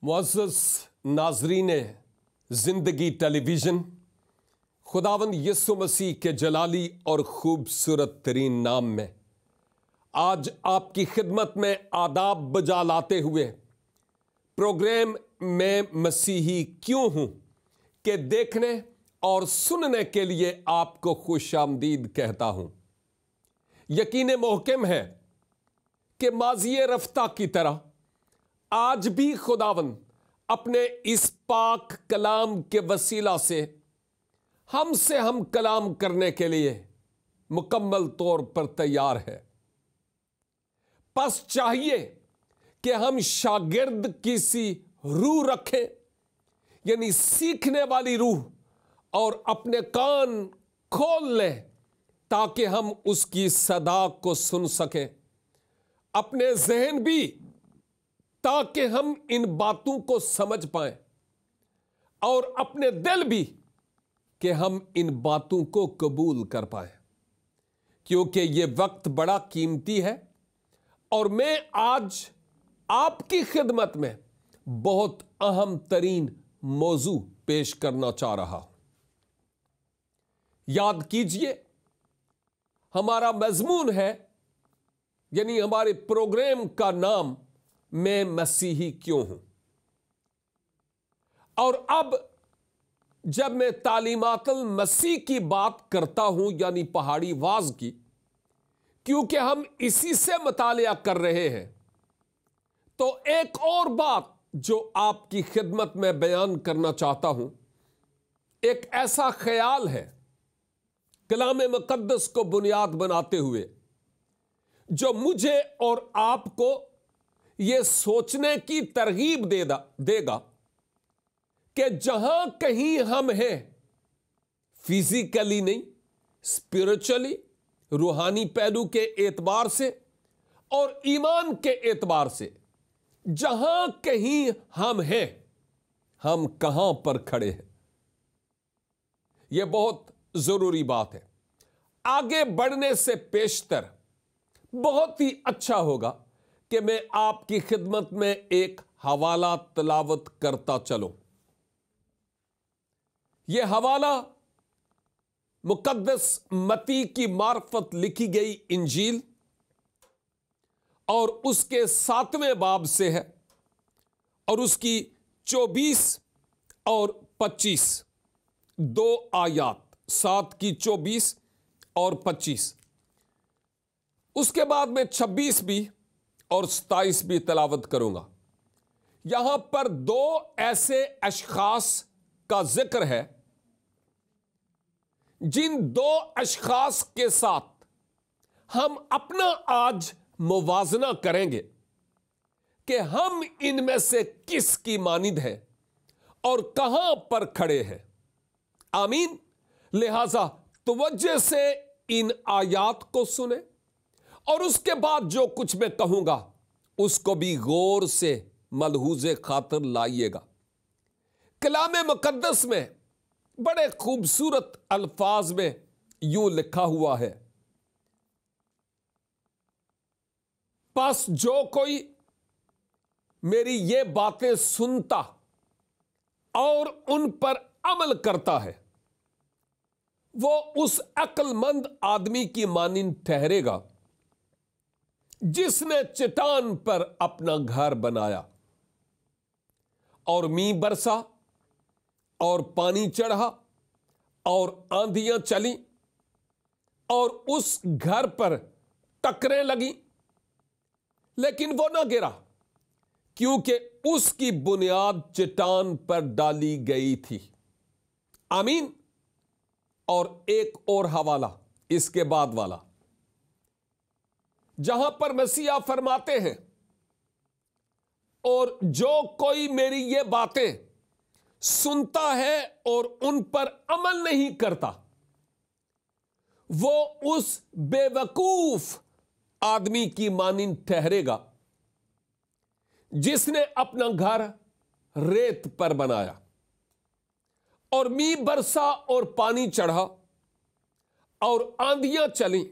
मुअज़्ज़ज़ नाज़रीन ज़िंदगी टेलीविज़न, खुदावंद यीशु मसीह के जलाली और खूबसूरत तरीन नाम में आज आपकी खिदमत में आदाब बजा लाते हुए प्रोग्राम में मसीही क्यों हूँ के देखने और सुनने के लिए आपको खुशामदीद कहता हूँ। यकीन मोहकम है कि माज़ी रफ्ता की तरह आज भी खुदावंद अपने इस पाक कलाम के वसीला से हमसे हम कलाम करने के लिए मुकम्मल तौर पर तैयार है। बस चाहिए कि हम शागिर्द की सी रूह रखें, यानी सीखने वाली रूह, और अपने कान खोल लें ताकि हम उसकी सदा को सुन सकें, अपने जहन भी ताकि हम इन बातों को समझ पाएं, और अपने दिल भी कि हम इन बातों को कबूल कर पाएं, क्योंकि ये वक्त बड़ा कीमती है। और मैं आज आपकी खिदमत में बहुत अहम तरीन मौजू पेश करना चाह रहा हूं। याद कीजिए, हमारा मजमून है, यानी हमारे प्रोग्राम का नाम मैं मसीही क्यों हूं। और अब जब मैं तालीमातुल मसीह की बात करता हूं, यानी पहाड़ी वाज की, क्योंकि हम इसी से मुतालिया कर रहे हैं, तो एक और बात जो आपकी खिदमत में बयान करना चाहता हूं, एक ऐसा ख्याल है कलाम मुकद्दस को बुनियाद बनाते हुए जो मुझे और आपको यह सोचने की तरगीब देगा कि जहां कहीं हम हैं, फिजिकली नहीं, स्पिरिचुअली, रूहानी पहलू के एतबार से और ईमान के एतबार से, जहां कहीं हम हैं, हम कहां पर खड़े हैं। यह बहुत जरूरी बात है। आगे बढ़ने से पेशतर बहुत ही अच्छा होगा कि मैं आपकी खिदमत में एक हवाला तलावत करता चलूं। यह हवाला मुकद्दस मती की मार्फत लिखी गई इंजील और उसके 7वें बाब से है, और उसकी 24 और 25 दो आयात, 7 की 24 और 25। उसके बाद में 26 भी और 27 भी तलावत करूंगा। यहां पर दो ऐसे अशखास का जिक्र है जिन दो अशखास के साथ हम अपना आज मुवाजना करेंगे कि हम इनमें से किसकी मानिंद है और कहां पर खड़े हैं। आमीन। लिहाजा तवज्जो से इन आयात को सुने और उसके बाद जो कुछ मैं कहूंगा उसको भी गौर से मलहूज़े खातिर लाइएगा। कलाम मुकद्दस में बड़े खूबसूरत अल्फाज में यूं लिखा हुआ है, बस जो कोई मेरी ये बातें सुनता और उन पर अमल करता है, वो उस अक्लमंद आदमी की मानिंद ठहरेगा जिसने चट्टान पर अपना घर बनाया, और मींह बरसा और पानी चढ़ा और आंधियां चली और उस घर पर टकरें लगी, लेकिन वो ना गिरा क्योंकि उसकी बुनियाद चट्टान पर डाली गई थी। आमीन। और एक और हवाला इसके बाद वाला, जहां पर मसीहा फरमाते हैं, और जो कोई मेरी ये बातें सुनता है और उन पर अमल नहीं करता, वो उस बेवकूफ आदमी की मानिंद ठहरेगा जिसने अपना घर रेत पर बनाया, और मींह बरसा और पानी चढ़ा और आंधियां चली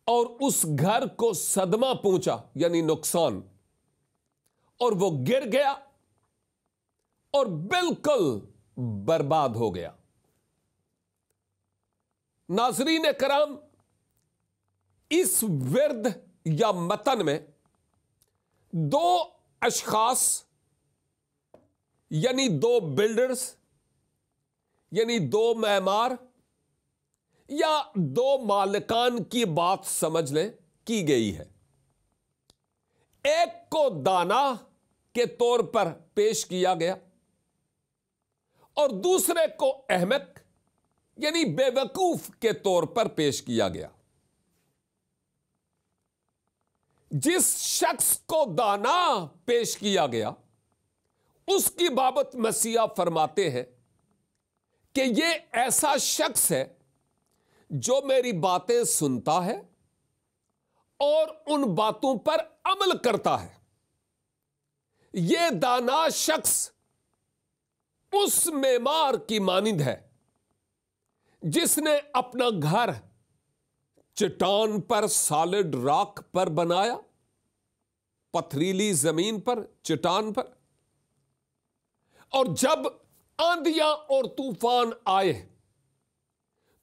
और उस घर को सदमा पहुंचा, यानी नुकसान, और वो गिर गया और बिल्कुल बर्बाद हो गया। नाज़रीन कराम, इस विर्द या मतन में दो अशखास यानी दो बिल्डर्स यानी दो मैमार या दो मालिकान की बात समझ लें की गई है। एक को दाना के तौर पर पेश किया गया और दूसरे को अहमक यानी बेवकूफ के तौर पर पेश किया गया। जिस शख्स को दाना पेश किया गया उसकी बाबत मसीहा फरमाते हैं कि यह ऐसा शख्स है जो मेरी बातें सुनता है और उन बातों पर अमल करता है। यह दाना शख्स उस मेमार की मानिंद है जिसने अपना घर चट्टान पर, सॉलिड रॉक पर बनाया, पथरीली जमीन पर, चट्टान पर। और जब आंधियां और तूफान आए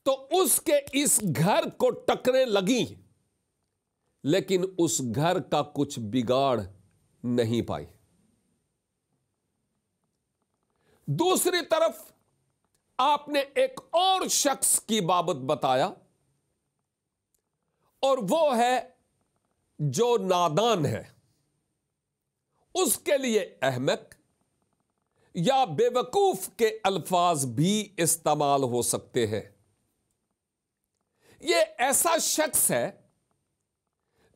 तो उसके इस घर को टकरें लगी, लेकिन उस घर का कुछ बिगाड़ नहीं पाई। दूसरी तरफ आपने एक और शख्स की बाबत बताया और वो है जो नादान है। उसके लिए अहमक या बेवकूफ के अल्फाज भी इस्तेमाल हो सकते हैं। यह ऐसा शख्स है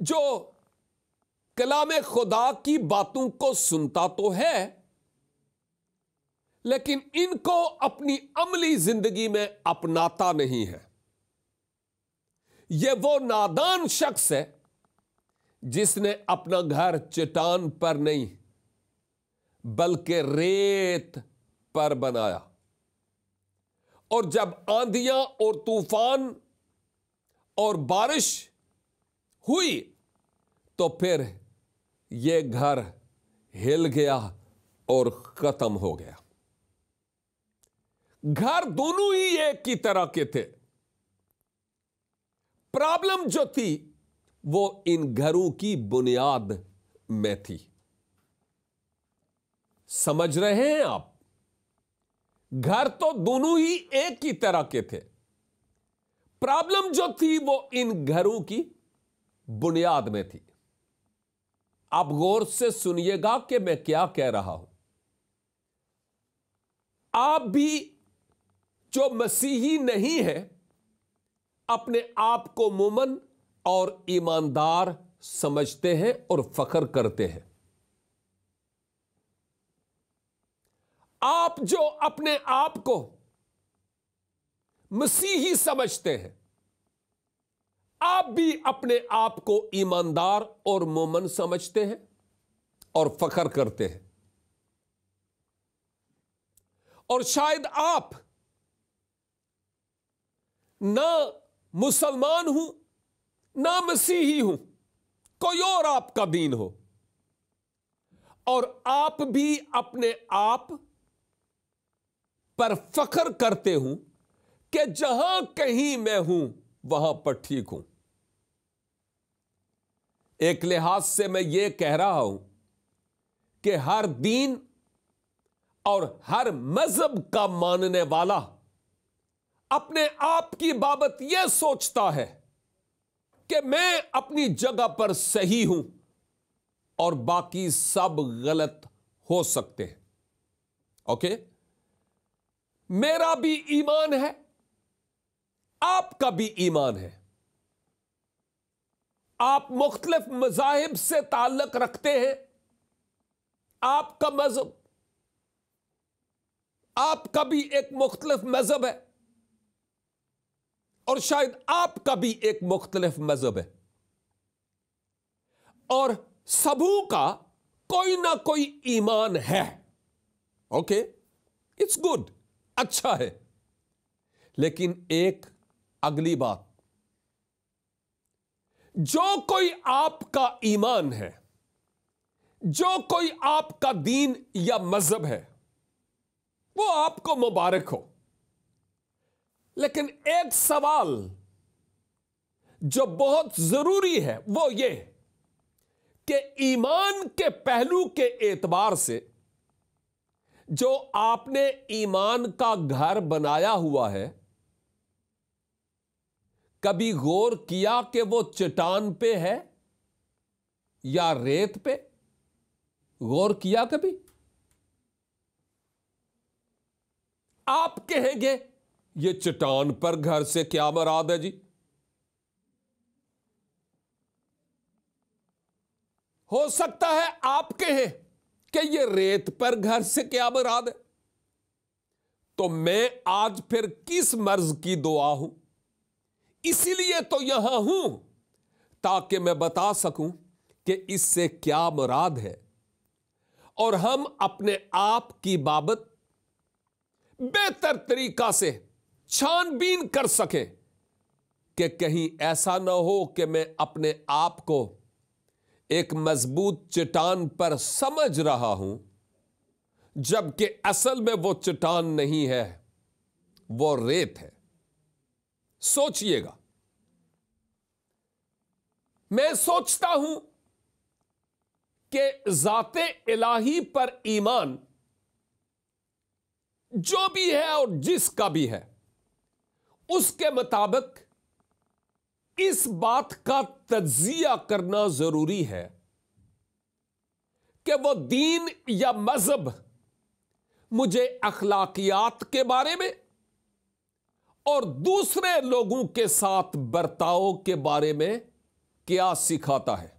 जो कलाम खुदा की बातों को सुनता तो है, लेकिन इनको अपनी अमली जिंदगी में अपनाता नहीं है। यह वो नादान शख्स है जिसने अपना घर चट्टान पर नहीं बल्कि रेत पर बनाया। और जब आंधियां और तूफान और बारिश हुई तो फिर यह घर हिल गया और खत्म हो गया। घर दोनों ही एक की तरह के थे। प्रॉब्लम जो थी वो इन घरों की बुनियाद में थी। समझ रहे हैं आप? घर तो दोनों ही एक ही तरह के थे। प्रॉब्लम जो थी वो इन घरों की बुनियाद में थी। आप गौर से सुनिएगा कि मैं क्या कह रहा हूं। आप भी जो मसीही नहीं है अपने आप को मोमन और ईमानदार समझते हैं और फख्र करते हैं। आप जो अपने आप को मसीही समझते हैं, आप भी अपने आप को ईमानदार और मोमन समझते हैं और फख्र करते हैं। और शायद आप ना मुसलमान हूं ना मसीही हूं, कोई और आपका दीन हो, और आप भी अपने आप पर फख्र करते हूं कि जहां कहीं मैं हूं वहां पर ठीक हूं। एक लिहाज से मैं यह कह रहा हूं कि हर दीन और हर मजहब का मानने वाला अपने आप की बाबत यह सोचता है कि मैं अपनी जगह पर सही हूं और बाकी सब गलत हो सकते हैं। ओके? मेरा भी ईमान है, आपका भी ईमान है। आप मुख्तलिफ मज़ाहिब से ताल्लुक रखते हैं। आपका मजहब, आपका भी एक मुख्तलिफ मजहब है और शायद आपका भी एक मुख्तलिफ मजहब है, और सबों का कोई ना कोई ईमान है। ओके, इट्स गुड, अच्छा है। लेकिन एक अगली बात, जो कोई आपका ईमान है, जो कोई आपका दीन या मजहब है, वो आपको मुबारक हो। लेकिन एक सवाल जो बहुत जरूरी है वो ये कि ईमान के पहलू के एतबार से जो आपने ईमान का घर बनाया हुआ है, कभी गौर किया कि वो चट्टान पे है या रेत पे? गौर किया कभी? आप कहेंगे ये चट्टान पर घर से क्या मुराद है जी? हो सकता है आप कहें कि ये रेत पर घर से क्या मुराद है। तो मैं आज फिर किस मर्ज की दुआ हूं? इसीलिए तो यहां हूं ताकि मैं बता सकूं कि इससे क्या मुराद है और हम अपने आप की बाबत बेहतर तरीका से छानबीन कर सकें कि कहीं ऐसा ना हो कि मैं अपने आप को एक मजबूत चट्टान पर समझ रहा हूं, जबकि असल में वो चट्टान नहीं है, वो रेत है। सोचिएगा। मैं सोचता हूं कि ज़ाते इलाही पर ईमान जो भी है और जिसका भी है, उसके मुताबिक इस बात का तज्जिया करना जरूरी है कि वो दीन या मजहब मुझे अखलाकियात के बारे में और दूसरे लोगों के साथ बर्ताव के बारे में क्या सिखाता है।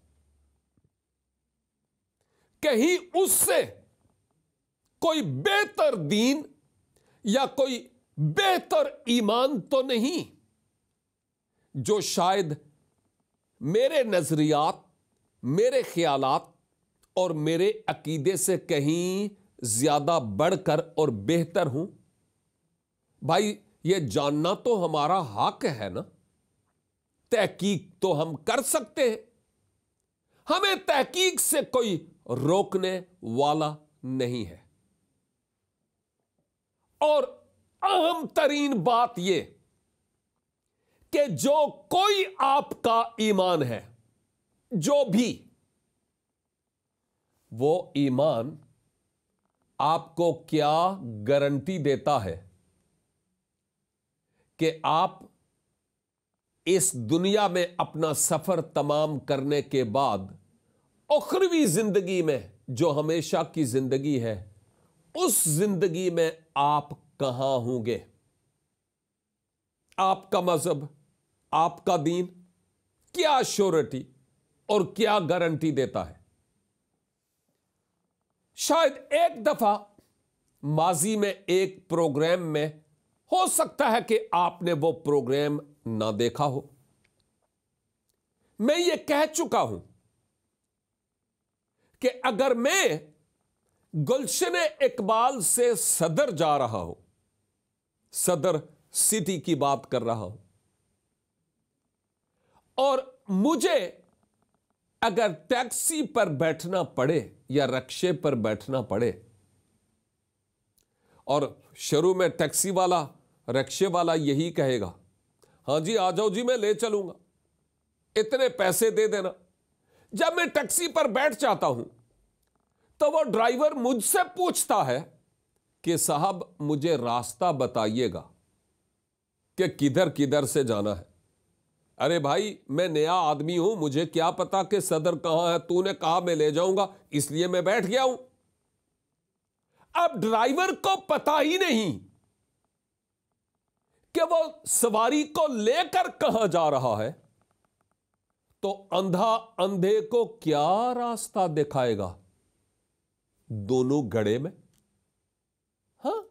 कहीं उससे कोई बेहतर दीन या कोई बेहतर ईमान तो नहीं जो शायद मेरे नजरियात, मेरे ख्यालात और मेरे अकीदे से कहीं ज्यादा बढ़कर और बेहतर हूं। भाई, ये जानना तो हमारा हक है ना। तहकीक तो हम कर सकते हैं, हमें तहकीक से कोई रोकने वाला नहीं है। और अहम तरीन बात यह कि जो कोई आपका ईमान है, जो भी, वो ईमान आपको क्या गारंटी देता है कि आप इस दुनिया में अपना सफर तमाम करने के बाद उखरवी जिंदगी में, जो हमेशा की जिंदगी है, उस जिंदगी में आप कहां होंगे? आपका मजहब, आपका दीन क्या श्योरिटी और क्या गारंटी देता है? शायद एक दफा माजी में एक प्रोग्राम में हो सकता है कि आपने वो प्रोग्राम ना देखा हो। मैं ये कह चुका हूं कि अगर मैं गुलशन इकबाल से सदर जा रहा हूं, सदर सिटी की बात कर रहा हूं, और मुझे अगर टैक्सी पर बैठना पड़े या रिक्शे पर बैठना पड़े, और शुरू में टैक्सी वाला, रिक्शे वाला यही कहेगा, हां जी आ जाओ जी, मैं ले चलूंगा, इतने पैसे दे देना। जब मैं टैक्सी पर बैठ जाता हूं तो वो ड्राइवर मुझसे पूछता है कि साहब मुझे रास्ता बताइएगा कि किधर किधर से जाना है। अरे भाई, मैं नया आदमी हूं, मुझे क्या पता कि सदर कहां है, तूने कहा मैं ले जाऊंगा, इसलिए मैं बैठ गया हूं। अब ड्राइवर को पता ही नहीं कि वो सवारी को लेकर कहां जा रहा है, तो अंधा अंधे को क्या रास्ता दिखाएगा? दोनों गड़े में। हां,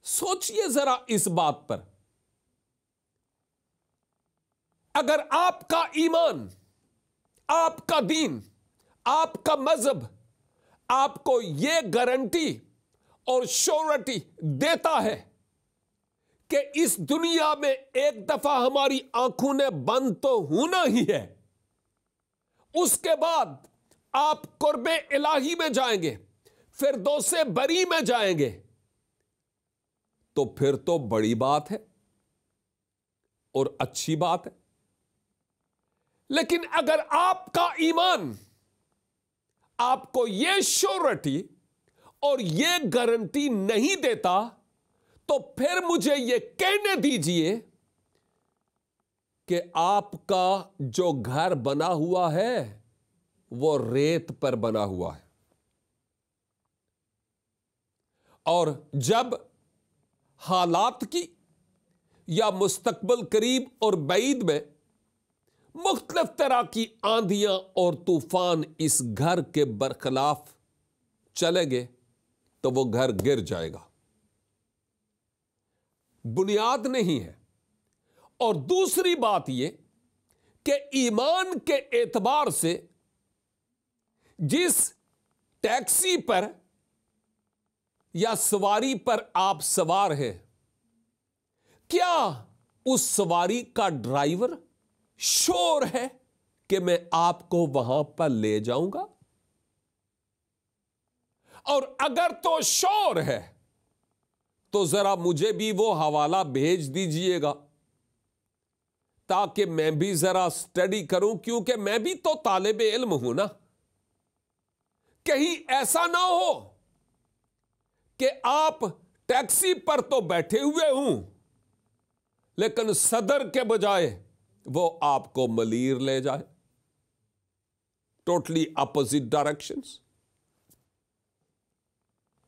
सोचिए जरा इस बात पर। अगर आपका ईमान, आपका दीन, आपका मजहब आपको यह गारंटी और श्योरिटी देता है कि इस दुनिया में एक दफा हमारी आंखों ने बंद तो होना ही है, उसके बाद आप कुर्बे इलाही में जाएंगे, फिरदौसे बरी में जाएंगे, तो फिर तो बड़ी बात है और अच्छी बात है। लेकिन अगर आपका ईमान आपको यह श्योरिटी और यह गारंटी नहीं देता, तो फिर मुझे यह कहने दीजिए कि आपका जो घर बना हुआ है वो रेत पर बना हुआ है। और जब हालात की या मुस्तकबिल करीब और बैद में मुख्तलिफ तरह की आंधियां और तूफान इस घर के बरखिलाफ चलेंगे, तो वो घर गिर जाएगा। बुनियाद नहीं है। और दूसरी बात यह कि ईमान के एतबार से जिस टैक्सी पर या सवारी पर आप सवार हैं, क्या उस सवारी का ड्राइवर श्योर है कि मैं आपको वहां पर ले जाऊंगा? और अगर तो श्योर है तो जरा मुझे भी वो हवाला भेज दीजिएगा, ताकि मैं भी जरा स्टडी करूं, क्योंकि मैं भी तो तालिबे इल्म हूं ना। कहीं ऐसा ना हो कि आप टैक्सी पर तो बैठे हुए हूं, लेकिन सदर के बजाय वो आपको मलीर ले जाए, टोटली अपोजिट डायरेक्शंस।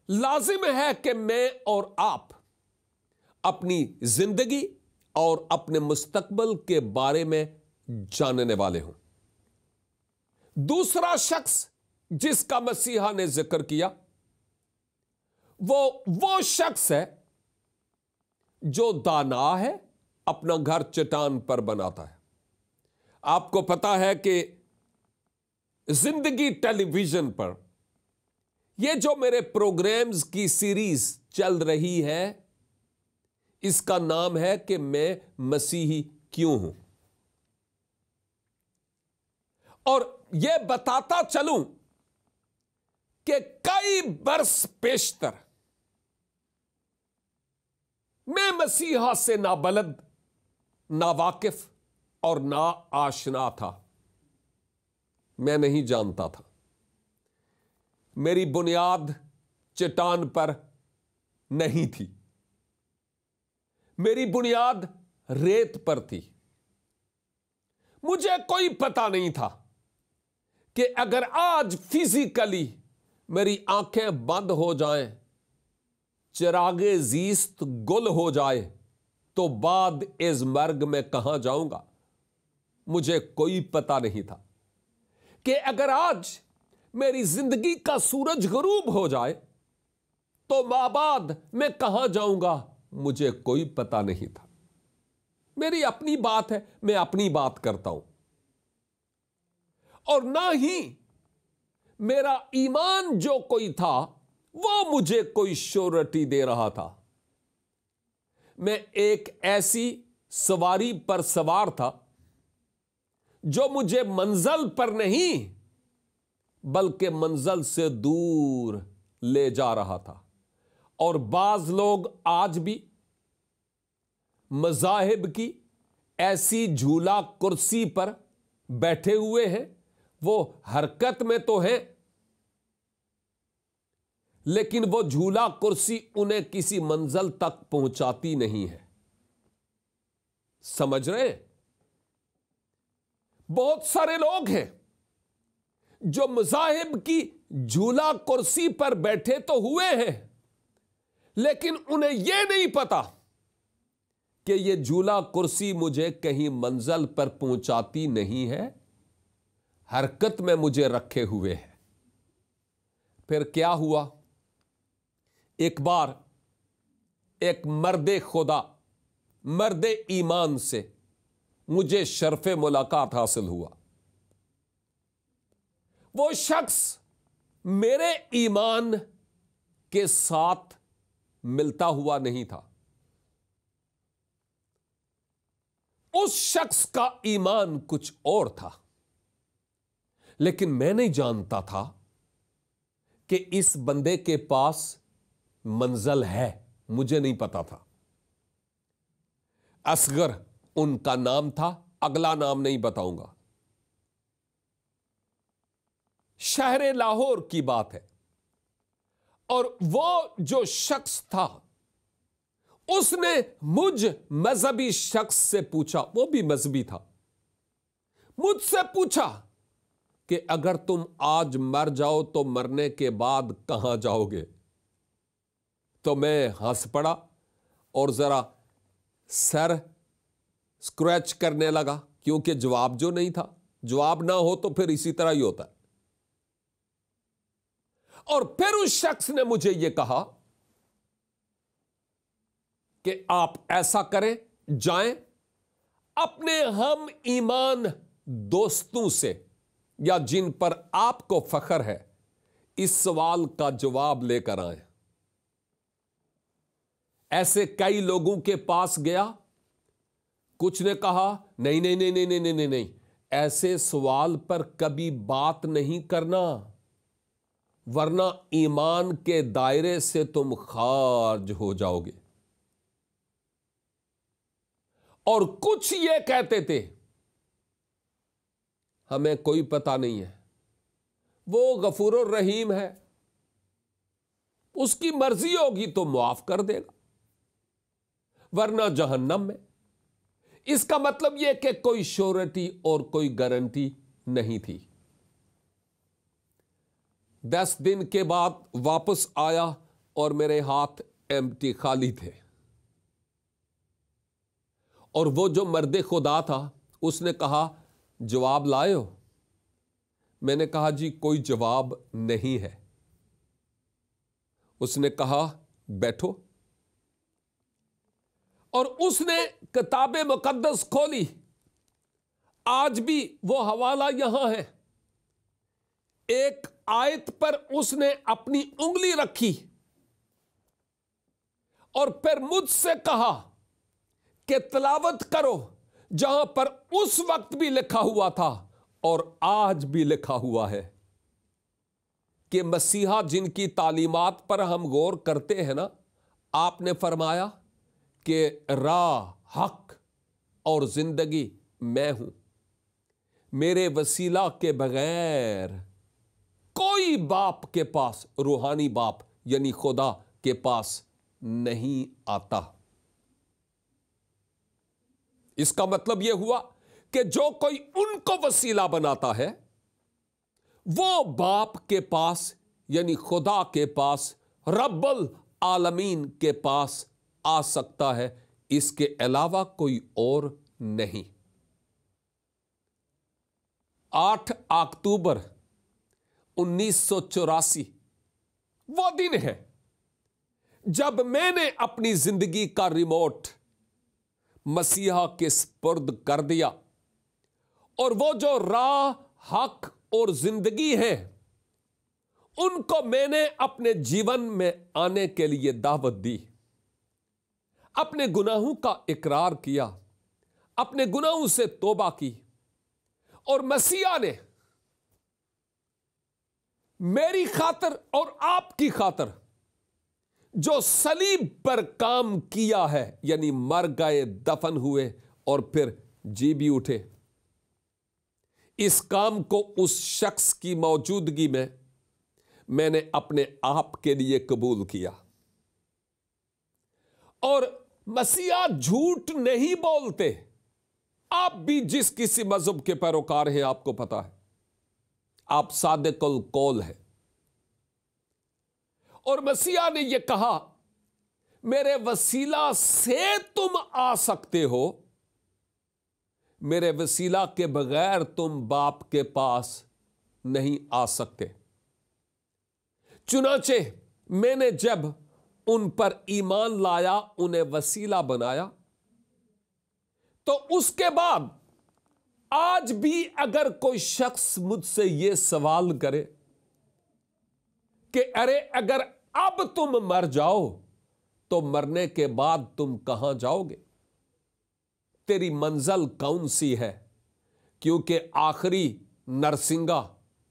लाजिम है कि मैं और आप अपनी जिंदगी और अपने मुस्तकबिल के बारे में जानने वाले हों। दूसरा शख्स जिसका मसीहा ने जिक्र किया वो शख्स है जो दाना है, अपना घर चट्टान पर बनाता है। आपको पता है कि जिंदगी टेलीविजन पर यह जो मेरे प्रोग्राम्स की सीरीज चल रही है, इसका नाम है कि मैं मसीही क्यों हूं। और यह बताता चलूं कि कई बरस पेशतर मैं मसीहा से नाबलद, नावाकिफ और ना आशना था। मैं नहीं जानता था। मेरी बुनियाद चट्टान पर नहीं थी, मेरी बुनियाद रेत पर थी। मुझे कोई पता नहीं था कि अगर आज फिजिकली मेरी आंखें बंद हो जाएं, चिरागे जीस्त गुल हो जाए, तो बाद इस मर्ग में कहां जाऊंगा। मुझे कोई पता नहीं था कि अगर आज मेरी जिंदगी का सूरज गुरूब हो जाए, तो माबाद मैं कहां जाऊंगा। मुझे कोई पता नहीं था। मेरी अपनी बात है, मैं अपनी बात करता हूं। और ना ही मेरा ईमान जो कोई था वो मुझे कोई श्योरिटी दे रहा था। मैं एक ऐसी सवारी पर सवार था जो मुझे मंजिल पर नहीं बल्कि मंजिल से दूर ले जा रहा था। और बाज लोग आज भी मज़ाहिब की ऐसी झूला कुर्सी पर बैठे हुए हैं। वो हरकत में तो है, लेकिन वो झूला कुर्सी उन्हें किसी मंजिल तक पहुंचाती नहीं है। समझ रहे हैं? बहुत सारे लोग हैं जो मज़ाहिब की झूला कुर्सी पर बैठे तो हुए हैं, लेकिन उन्हें यह नहीं पता कि यह झूला कुर्सी मुझे कहीं मंजिल पर पहुंचाती नहीं है, हरकत में मुझे रखे हुए है। फिर क्या हुआ? एक बार एक मर्दे खुदा, मर्दे ईमान से मुझे शर्फे मुलाकात हासिल हुआ। वो शख्स मेरे ईमान के साथ मिलता हुआ नहीं था। उस शख्स का ईमान कुछ और था, लेकिन मैं नहीं जानता था कि इस बंदे के पास मंजिल है। मुझे नहीं पता था। असगर उनका नाम था, अगला नाम नहीं बताऊंगा। शहर लाहौर की बात है, और वो जो शख्स था उसने मुझ मजहबी शख्स से पूछा, वो भी मजहबी था, मुझसे पूछा कि अगर तुम आज मर जाओ तो मरने के बाद कहां जाओगे? तो मैं हंस पड़ा और जरा सर स्क्रैच करने लगा, क्योंकि जवाब जो नहीं था, जवाब ना हो तो फिर इसी तरह ही होता है। और फिर उस शख्स ने मुझे यह कहा कि आप ऐसा करें, जाएं अपने हम ईमान दोस्तों से या जिन पर आपको फख्र है, इस सवाल का जवाब लेकर आए। ऐसे कई लोगों के पास गया, कुछ ने कहा नहीं नहीं नहीं नहीं नहीं नहीं नहीं नहीं, ऐसे सवाल पर कभी बात नहीं करना, वरना ईमान के दायरे से तुम खारिज हो जाओगे। और कुछ ये कहते थे हमें कोई पता नहीं है, वो गफूरुर रहीम है, उसकी मर्जी होगी तो माफ कर देगा, वरना जहन्नम में। इसका मतलब यह कि कोई श्योरिटी और कोई गारंटी नहीं थी। 10 दिन के बाद वापस आया और मेरे हाथ एम्प्टी, खाली थे। और वो जो मर्दे खुदा था उसने कहा जवाब लाए हो? मैंने कहा जी कोई जवाब नहीं है। उसने कहा बैठो, और उसने किताबे मुकद्दस खोली। आज भी वो हवाला यहां है। एक आयत पर उसने अपनी उंगली रखी और फिर मुझसे कहा कि तिलावत करो, जहां पर उस वक्त भी लिखा हुआ था और आज भी लिखा हुआ है कि मसीहा जिनकी तालीमात पर हम गौर करते हैं ना, आपने फरमाया कि राह, हक और जिंदगी मैं हूं, मेरे वसीला के बगैर कोई बाप के पास, रूहानी बाप यानी खुदा के पास नहीं आता। इसका मतलब यह हुआ कि जो कोई उनको वसीला बनाता है वो बाप के पास यानी खुदा के पास, रब्बुल आलमीन के पास आ सकता है, इसके अलावा कोई और नहीं। 8 अक्टूबर 1984 वो दिन है जब मैंने अपनी जिंदगी का रिमोट मसीहा के स्पुर्द कर दिया, और वो जो राह, हक और जिंदगी है उनको मैंने अपने जीवन में आने के लिए दावत दी। अपने गुनाहों का इकरार किया, अपने गुनाहों से तौबा की, और मसीहा ने मेरी खातिर और आपकी खातिर जो सलीब पर काम किया है, यानी मर गए, दफन हुए और फिर जी भी उठे, इस काम को उस शख्स की मौजूदगी में मैंने अपने आप के लिए कबूल किया। और मसीहा झूठ नहीं बोलते। आप भी जिस किसी मजहब के पैरोकार हैं आपको पता है, आप सादिकुल कौल है। और मसीहा ने यह कहा मेरे वसीला से तुम आ सकते हो, मेरे वसीला के बगैर तुम बाप के पास नहीं आ सकते। चुनाचे मैंने जब उन पर ईमान लाया, उन्हें वसीला बनाया, तो उसके बाद आज भी अगर कोई शख्स मुझसे यह सवाल करे कि अरे अगर अब तुम मर जाओ तो मरने के बाद तुम कहां जाओगे, तेरी मंजिल कौन सी है, क्योंकि आखिरी नरसिंगा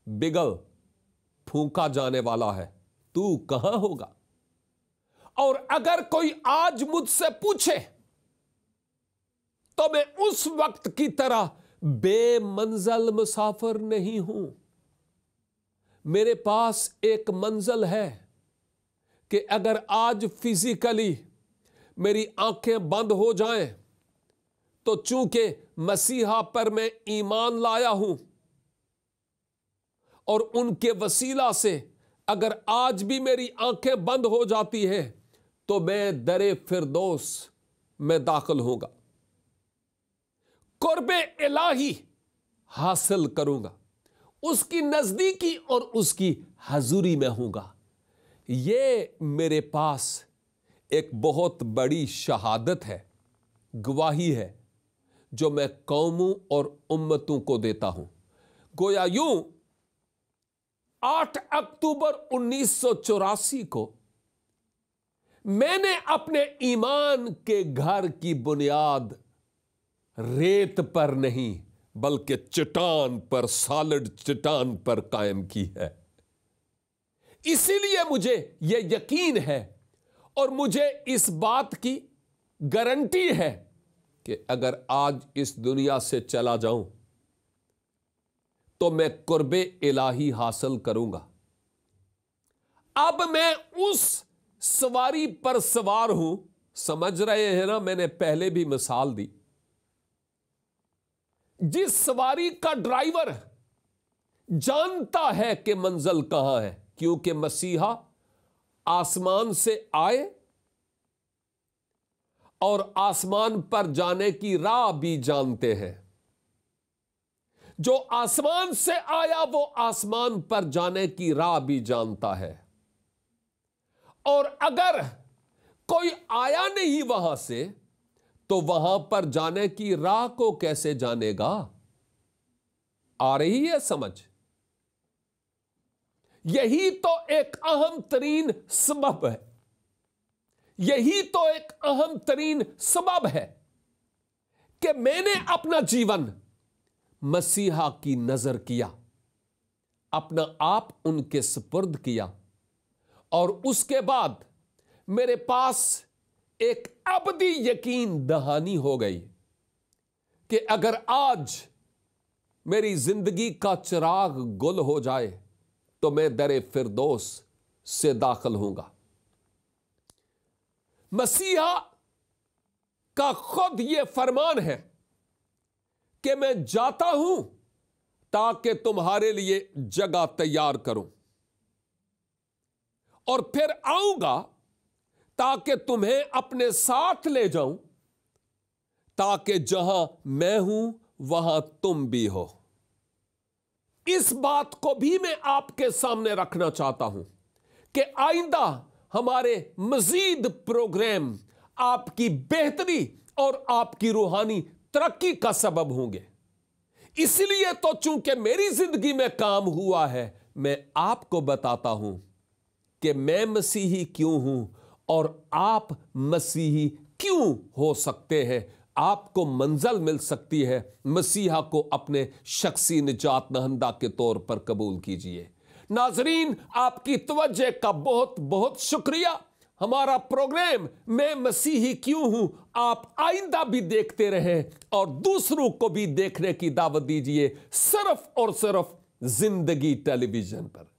बिगल फूंका जाने वाला है, तू कहां होगा? और अगर कोई आज मुझसे पूछे तो मैं उस वक्त की तरह बेमंजिल मुसाफिर नहीं हूं। मेरे पास एक मंजिल है कि अगर आज फिजिकली मेरी आंखें बंद हो जाएं तो चूंकि मसीहा पर मैं ईमान लाया हूं और उनके वसीला से अगर आज भी मेरी आंखें बंद हो जाती हैं तो मैं दरे फिरदौस में दाखिल होगा, कुर्बे इलाही हासिल करूंगा, उसकी नजदीकी और उसकी हजूरी में होऊंगा। ये मेरे पास एक बहुत बड़ी शहादत है, गवाही है, जो मैं कौमों और उम्मतों को देता हूं। गोया यूं 8 अक्टूबर 1984 को मैंने अपने ईमान के घर की बुनियाद रेत पर नहीं बल्कि चट्टान पर, सॉलिड चट्टान पर कायम की है। इसीलिए मुझे यह यकीन है और मुझे इस बात की गारंटी है कि अगर आज इस दुनिया से चला जाऊं तो मैं कुर्बे इलाही हासिल करूंगा। अब मैं उस सवारी पर सवार हूं, समझ रहे हैं ना, मैंने पहले भी मिसाल दी, जिस सवारी का ड्राइवर जानता है कि मंजिल कहां है, क्योंकि मसीहा आसमान से आए और आसमान पर जाने की राह भी जानते हैं। जो आसमान से आया वो आसमान पर जाने की राह भी जानता है। और अगर कोई आया नहीं वहां से तो वहां पर जाने की राह को कैसे जानेगा? आ रही है समझ? यही तो एक अहम तरीन सबब है, यही तो एक अहम तरीन सबब है कि मैंने अपना जीवन मसीहा की नजर किया, अपना आप उनके सुपुर्द किया और उसके बाद मेरे पास एक अबदी यकीन दहानी हो गई कि अगर आज मेरी जिंदगी का चिराग गुल हो जाए तो मैं दरे फिरदौस से दाखिल होऊंगा। मसीहा का खुद यह फरमान है कि मैं जाता हूं ताकि तुम्हारे लिए जगह तैयार करूं और फिर आऊंगा ताकि तुम्हें अपने साथ ले जाऊं, ताकि जहां मैं हूं वहां तुम भी हो। इस बात को भी मैं आपके सामने रखना चाहता हूं कि आइंदा हमारे मजीद प्रोग्राम आपकी बेहतरी और आपकी रूहानी तरक्की का सबब होंगे। इसलिए तो चूंकि मेरी जिंदगी में काम हुआ है, मैं आपको बताता हूं कि मैं मसीही क्यों हूं और आप मसीही क्यों हो सकते हैं। आपको मंजिल मिल सकती है। मसीहा को अपने शख्सी निजात दहिंदा के तौर पर कबूल कीजिए। नाजरीन, आपकी तवज्जो का बहुत बहुत शुक्रिया। हमारा प्रोग्राम मैं मसीही क्यों हूं आप आइंदा भी देखते रहें और दूसरों को भी देखने की दावत दीजिए, सिर्फ और सिर्फ जिंदगी टेलीविजन पर।